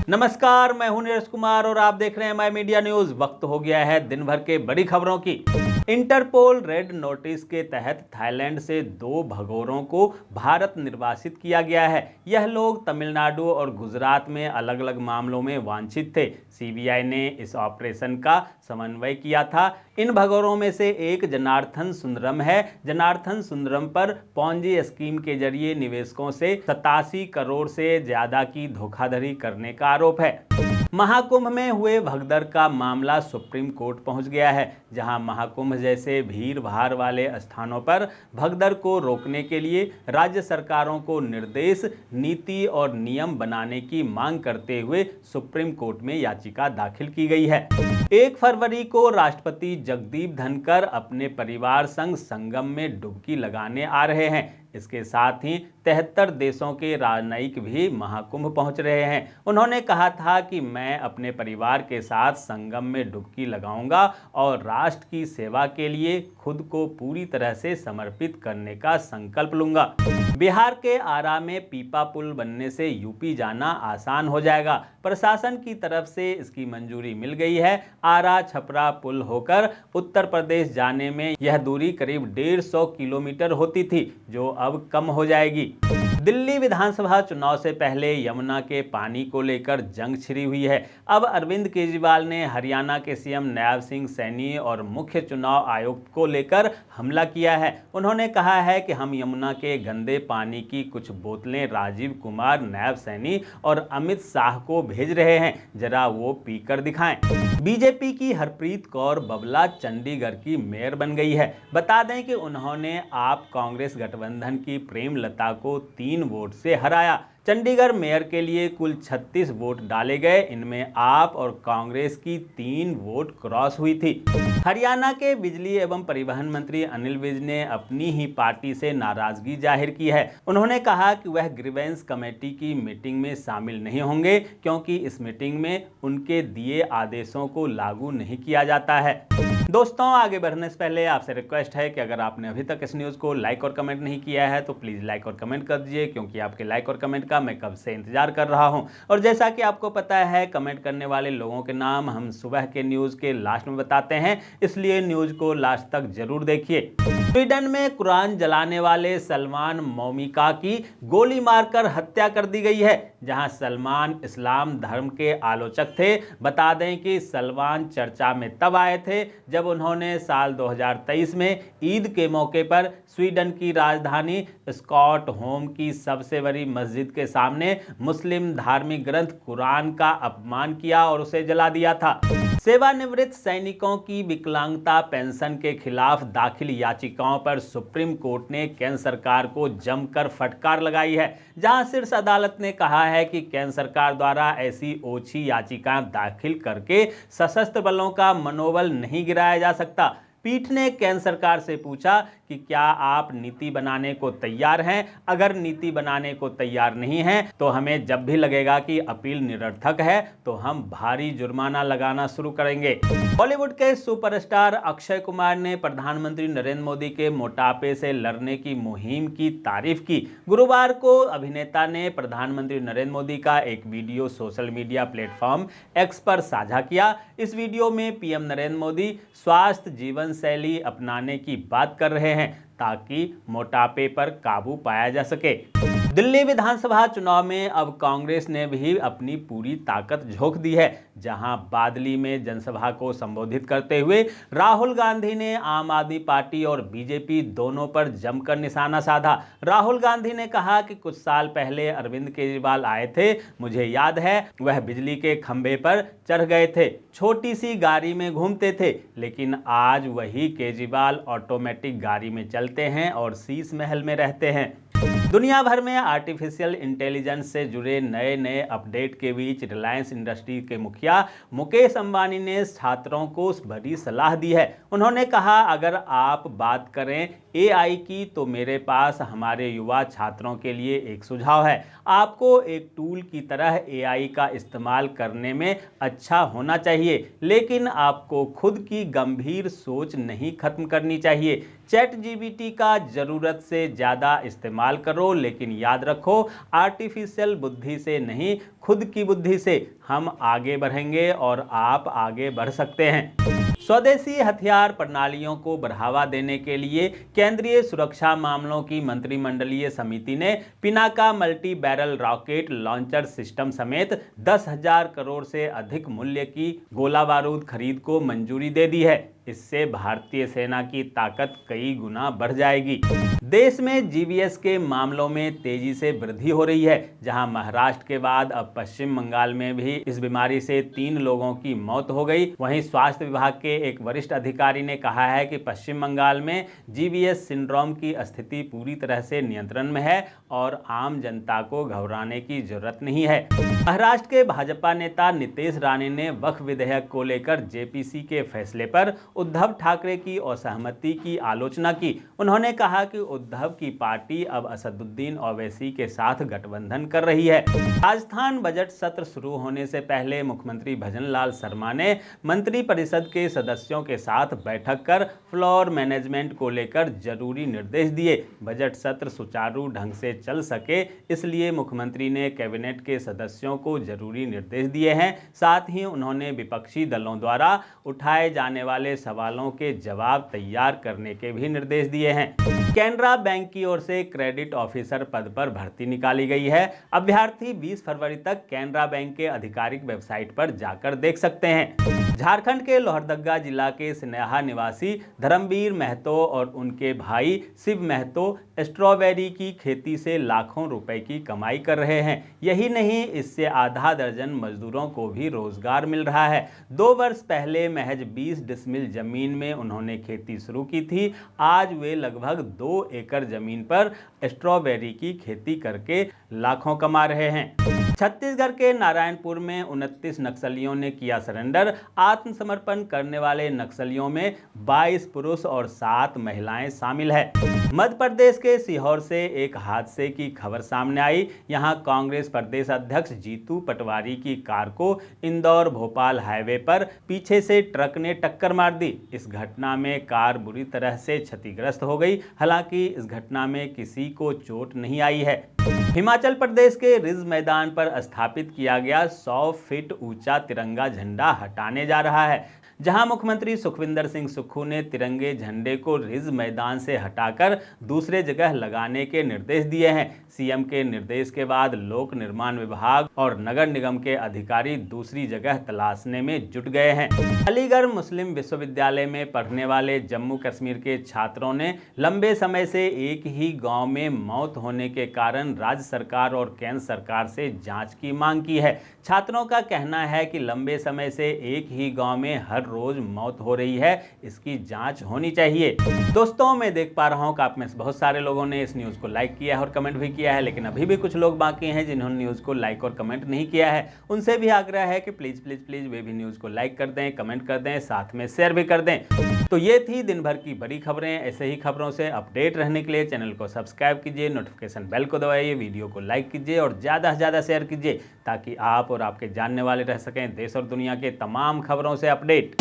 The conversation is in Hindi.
नमस्कार, मैं हूं नीरज कुमार और आप देख रहे हैं माय मीडिया न्यूज। वक्त हो गया है दिन भर के बड़ी खबरों की। इंटरपोल रेड नोटिस के तहत थाईलैंड से 2 भगोड़ों को भारत निर्वासित किया गया है। यह लोग तमिलनाडु और गुजरात में अलग अलग मामलों में वांछित थे। सीबीआई ने इस ऑपरेशन का समन्वय किया था। इन भगोड़ों में से एक जनार्दन सुंदरम है। जनार्दन सुंदरम पर पॉन्जी स्कीम के जरिए निवेशकों से 87 करोड़ से ज्यादा की धोखाधड़ी करने का आरोप है। महाकुंभ में हुए भगदड़ का मामला सुप्रीम कोर्ट पहुंच गया है, जहां महाकुंभ जैसे भीड़ भाड़ वाले स्थानों पर भगदड़ को रोकने के लिए राज्य सरकारों को निर्देश, नीति और नियम बनाने की मांग करते हुए सुप्रीम कोर्ट में याचिका दाखिल की गई है। 1 फरवरी को राष्ट्रपति जगदीप धनखड़ अपने परिवार संग संगम में डुबकी लगाने आ रहे हैं। इसके साथ ही 73 देशों के राजनयिक भी महाकुंभ पहुंच रहे हैं। उन्होंने कहा था कि मैं अपने परिवार के साथ संगम में डुबकी लगाऊंगा और राष्ट्र की सेवा के लिए खुद को पूरी तरह से समर्पित करने का संकल्प लूंगा। बिहार के आरा में पीपा पुल बनने से यूपी जाना आसान हो जाएगा। प्रशासन की तरफ से इसकी मंजूरी मिल गई है। आरा छपरा पुल होकर उत्तर प्रदेश जाने में यह दूरी करीब 150 किलोमीटर होती थी, जो अब कम हो जाएगी। दिल्ली विधानसभा चुनाव से पहले यमुना के पानी को लेकर जंग छिड़ी हुई है। अब अरविंद केजरीवाल ने हरियाणा के सीएम नायब सिंह सैनी और मुख्य चुनाव आयुक्त को लेकर हमला किया है। उन्होंने कहा है कि हम यमुना के गंदे पानी की कुछ बोतलें राजीव कुमार, नायब सैनी और अमित शाह को भेज रहे हैं, जरा वो पीकर दिखाएं। बीजेपी की हरप्रीत कौर बाबला चंडीगढ़ की मेयर बन गई है। बता दें कि उन्होंने आप कांग्रेस गठबंधन की प्रेमलता को 3 वोट से हराया। चंडीगढ़ मेयर के लिए कुल 36 वोट डाले गए। इनमें आप और कांग्रेस की 3 वोट क्रॉस हुई थी। हरियाणा के बिजली एवं परिवहन मंत्री अनिल विज ने अपनी ही पार्टी से नाराजगी जाहिर की है। उन्होंने कहा कि वह ग्रीवेंस कमेटी की मीटिंग में शामिल नहीं होंगे, क्योंकि इस मीटिंग में उनके दिए आदेशों को लागू नहीं किया जाता है। दोस्तों, आगे बढ़ने से पहले आपसे रिक्वेस्ट है कि अगर आपने अभी तक इस न्यूज़ को लाइक और कमेंट नहीं किया है तो प्लीज़ लाइक और कमेंट कर दीजिए, क्योंकि आपके लाइक और कमेंट का मैं कब से इंतजार कर रहा हूं। और जैसा कि आपको पता है, कमेंट करने वाले लोगों के नाम हम सुबह के न्यूज़ के लास्ट में बताते हैं, इसलिए न्यूज़ को लास्ट तक जरूर देखिए। स्वीडन में कुरान जलाने वाले सलमान मौमिका की गोली मारकर हत्या कर दी गई है, जहां सलमान इस्लाम धर्म के आलोचक थे। बता दें कि सलमान चर्चा में तब आए थे जब उन्होंने साल 2023 में ईद के मौके पर स्वीडन की राजधानी स्टॉकहोम की सबसे बड़ी मस्जिद के सामने मुस्लिम धार्मिक ग्रंथ कुरान का अपमान किया और उसे जला दिया था। सेवानिवृत्त सैनिकों की विकलांगता पेंशन के खिलाफ दाखिल याचिकाओं पर सुप्रीम कोर्ट ने केंद्र सरकार को जमकर फटकार लगाई है, जहां शीर्ष अदालत ने कहा है कि केंद्र सरकार द्वारा ऐसी ओछी याचिकाएं दाखिल करके सशस्त्र बलों का मनोबल नहीं गिराया जा सकता। पीठ ने केंद्र सरकार से पूछा कि क्या आप नीति बनाने को तैयार हैं? अगर नीति बनाने को तैयार नहीं हैं तो हमें जब भी लगेगा कि अपील निरर्थक है तो हम भारी जुर्माना लगाना शुरू करेंगे। बॉलीवुड के सुपरस्टार अक्षय कुमार ने प्रधानमंत्री नरेंद्र मोदी के मोटापे से लड़ने की मुहिम की तारीफ की। गुरुवार को अभिनेता ने प्रधानमंत्री नरेंद्र मोदी का एक video social media platform x पर साझा किया। इस वीडियो में पीएम नरेंद्र मोदी स्वास्थ्य जीवन शैली अपनाने की बात कर रहे हैं ताकि मोटापे पर काबू पाया जा सके। दिल्ली विधानसभा चुनाव में अब कांग्रेस ने भी अपनी पूरी ताकत झोंक दी है, जहां बादली में जनसभा को संबोधित करते हुए राहुल गांधी ने आम आदमी पार्टी और बीजेपी दोनों पर जमकर निशाना साधा। राहुल गांधी ने कहा कि कुछ साल पहले अरविंद केजरीवाल आए थे, मुझे याद है, वह बिजली के खंभे पर चढ़ गए थे, छोटी सी गाड़ी में घूमते थे, लेकिन आज वही केजरीवाल ऑटोमेटिक गाड़ी में चलते हैं और शीश महल में रहते हैं। दुनिया भर में आर्टिफिशियल इंटेलिजेंस से जुड़े नए नए अपडेट के बीच रिलायंस इंडस्ट्री के मुखिया मुकेश अंबानी ने छात्रों को बड़ी सलाह दी है। उन्होंने कहा, अगर आप बात करें एआई की तो मेरे पास हमारे युवा छात्रों के लिए एक सुझाव है। आपको एक टूल की तरह एआई का इस्तेमाल करने में अच्छा होना चाहिए, लेकिन आपको खुद की गंभीर सोच नहीं खत्म करनी चाहिए। चैट जीपीटी का जरूरत से ज़्यादा इस्तेमाल करो, लेकिन याद रखो आर्टिफिशियल बुद्धि से नहीं, खुद की बुद्धि से हम आगे बढ़ेंगे और आप आगे बढ़ सकते हैं। स्वदेशी हथियार प्रणालियों को बढ़ावा देने के लिए केंद्रीय सुरक्षा मामलों की मंत्रिमंडलीय समिति ने Pinaka multi barrel rocket launcher system समेत 10,000 करोड़ से अधिक मूल्य की गोला बारूद खरीद को मंजूरी दे दी है। इससे भारतीय सेना की ताकत कई गुना बढ़ जाएगी। देश में जीवीएस के मामलों में तेजी से वृद्धि हो रही है। जहां महाराष्ट्र के बाद अब पश्चिम बंगाल में भी इस बीमारी से 3 लोगों की मौत हो गई। वहीं स्वास्थ्य विभाग के एक वरिष्ठ अधिकारी ने कहा है कि पश्चिम बंगाल में जीवीएस सिंड्रोम की स्थिति पूरी तरह से नियंत्रण में है और आम जनता को घबराने की जरूरत नहीं है। महाराष्ट्र के भाजपा नेता नीतीश राणे ने वक्फ विधेयक को लेकर जेपीसी के फैसले पर उद्धव ठाकरे की असहमति की आलोचना की। उन्होंने कहा कि उद्धव की पार्टी अब असदुद्दीन ओवैसी के साथ गठबंधन कर रही है। राजस्थान बजट सत्र शुरू होने से पहले मुख्यमंत्री भजनलाल शर्मा ने मंत्रिपरिषद के सदस्यों के साथ बैठक कर फ्लोर मैनेजमेंट को लेकर जरूरी निर्देश दिए। बजट सत्र सुचारू ढंग से चल सके इसलिए मुख्यमंत्री ने कैबिनेट के सदस्यों को जरूरी निर्देश दिए हैं। साथ ही उन्होंने विपक्षी दलों द्वारा उठाए जाने वाले सवालों के जवाब तैयार करने के भी निर्देश दिए हैं। कैनरा बैंक की ओर से क्रेडिट ऑफिसर पद पर भर्ती निकाली गई है। अभ्यर्थी 20 फरवरी तक कैनरा बैंक के आधिकारिक वेबसाइट पर जाकर देख सकते हैं। झारखंड के लोहरदगा जिला के स्नेहा निवासी धर्मवीर महतो और उनके भाई शिव महतो स्ट्रॉबेरी की खेती से लाखों रुपए की कमाई कर रहे हैं। यही नहीं, इससे आधा दर्जन मजदूरों को भी रोजगार मिल रहा है। 2 वर्ष पहले महज 20 डिसमिल जमीन में उन्होंने खेती शुरू की थी। आज वे लगभग 2 एकड़ जमीन पर स्ट्रॉबेरी की खेती करके लाखों कमा रहे हैं। छत्तीसगढ़ के नारायणपुर में 29 नक्सलियों ने किया सरेंडर। आत्मसमर्पण करने वाले नक्सलियों में 22 पुरुष और 7 महिलाएं शामिल है। मध्य प्रदेश के सीहोर से एक हादसे की खबर सामने आई। यहां कांग्रेस प्रदेश अध्यक्ष जीतू पटवारी की कार को इंदौर भोपाल हाईवे पर पीछे से ट्रक ने टक्कर मार दी। इस घटना में कार बुरी तरह से क्षतिग्रस्त हो गई। हालांकि इस घटना में किसी को चोट नहीं आई है। हिमाचल प्रदेश के रिज मैदान पर स्थापित किया गया 100 फीट ऊंचा तिरंगा झंडा हटाने जा रहा है। जहां मुख्यमंत्री सुखविंदर सिंह सुक्खू ने तिरंगे झंडे को रिज मैदान से हटाकर दूसरे जगह लगाने के निर्देश दिए हैं। सीएम के निर्देश के बाद लोक निर्माण विभाग और नगर निगम के अधिकारी दूसरी जगह तलाशने में जुट गए हैं। अलीगढ़ मुस्लिम विश्वविद्यालय में पढ़ने वाले जम्मू कश्मीर के छात्रों ने लंबे समय से एक ही गांव में मौत होने के कारण राज्य सरकार और केंद्र सरकार से जांच की मांग की है। छात्रों का कहना है कि लंबे समय से एक ही गांव में हर रोज मौत हो रही है, इसकी जांच होनी चाहिए। दोस्तों, मैं देख पा रहा हूं कि आप में से बहुत सारे लोगों ने इस न्यूज़ को लाइक किया है और कमेंट भी किया है, लेकिन अभी भी कुछ लोग बाकी हैं जिन्होंने न्यूज़ को लाइक और कमेंट नहीं किया है। उनसे भी आग्रह है कि प्लीज़ प्लीज़ प्लीज़ वे भी न्यूज़ को लाइक कर दें, कमेंट कर दें, साथ में शेयर भी कर दें। तो ये थी दिन भर की बड़ी खबरें। ऐसे ही खबरों से अपडेट रहने के लिए चैनल को सब्सक्राइब कीजिए, नोटिफिकेशन बेल को दबाइए, वीडियो को लाइक कीजिए और ज़्यादा से ज़्यादा शेयर कीजिए ताकि आप और आपके जानने वाले रह सकें देश और दुनिया के तमाम खबरों से अपडेट।